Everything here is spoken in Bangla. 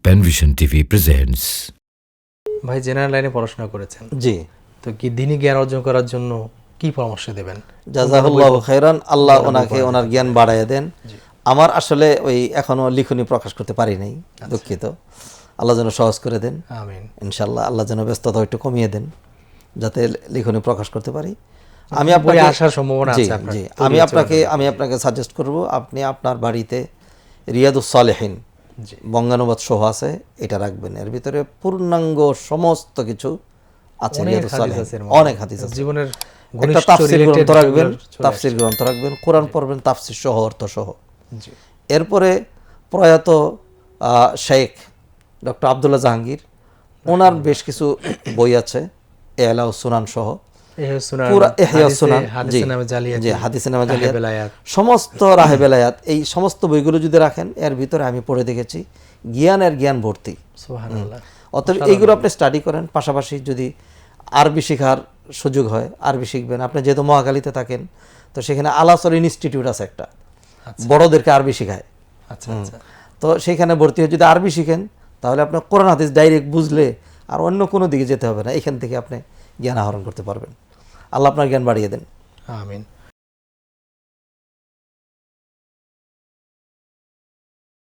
পেনভিশন টিভি প্রেজেন্টস। ভাই জেনারেল লাইনে পড়াশোনা করেছেন, জি, তো কি দ্বীনি জ্ঞান অর্জন করার জন্য কি পরামর্শ দেবেন? জাযাকাল্লাহু খাইরান, আল্লাহ ওনাকে ওনার জ্ঞান বাড়াইয়া দেন। আমার আসলে ওই এখনো লিখনি প্রকাশ করতে পারি নাই, দুঃখিত। আল্লাহ যেন সহজ করে দেন, আমিন। ইনশাল্লাহ। আল্লাহ যেন ব্যস্ততা একটু কমিয়ে দেন, যাতে লিখনি প্রকাশ করতে পারি। আমি বই আপনাকে আসার সম্ভাবনা জি আছে আপনার? জি তৈরি হচ্ছে আমি আপনাকে সাজেস্ট করব, আপনি আপনার বাড়িতে রিয়াদুস সালেহিন জি। বঙ্গানুবাদ সহ আছে, এটা রাখবেন। এর ভিতরে পূর্ণাঙ্গ সমস্ত কিছু আছে, অনেক রিয়াদুস হাদিস সালেহিন আছে এর মধ্যে। অনেক হাদিস আছে। জীবনের একটা ঘনিষ্ঠ তাফসীর related গ্রন্থ রাখবেন, যেগুলো চলে তাফসীর আসছে। গ্রন্থ রাখবেন, কোরআন পড়বেন তাফসীর সহ, অর্থ সহ। জি। এরপরে প্রয়াত শেখ ডক্টর আব্দুল্লাহ জাহাঙ্গীর, ওনার বেশ কিছু বই আছে, এলাউ সুনান সহ, পুরা ইহয়া সুনান, জি জি, হাদিসে নামে জালিয়াত, সমস্ত রাহে বেলায়াত, এই সমস্ত বইগুলো যদি রাখেন, এর ভিতরে আমি পড়ে দেখেছি জ্ঞান ভর্তি। সুবহানাল্লাহ। অতএব এইগুলো আপনি স্টাডি করেন। পাশাপাশি যদি আরবি শেখার সুযোগ হয়, আরবি শিখবেন। আপনি যেহেতু মহাখালীতে থাকেন, তো সেখানে আলাসর ইনস্টিটিউট আছে একটা, বড়দেরকে আরবি শেখায়। আচ্ছা আচ্ছা। তো সেইখানে ভর্তি হয়ে যদি আরবি শিখেন, তাহলে আপনার কোরআন হাদিস ডাইরেক্ট বুঝলে আর অন্য কোনো দিকে যেতে হবে না, এখান থেকে আপনি জ্ঞান আহরণ করতে পারবেন। আল্লাহ আপনার জ্ঞান বাড়িয়ে দেন। আমিন।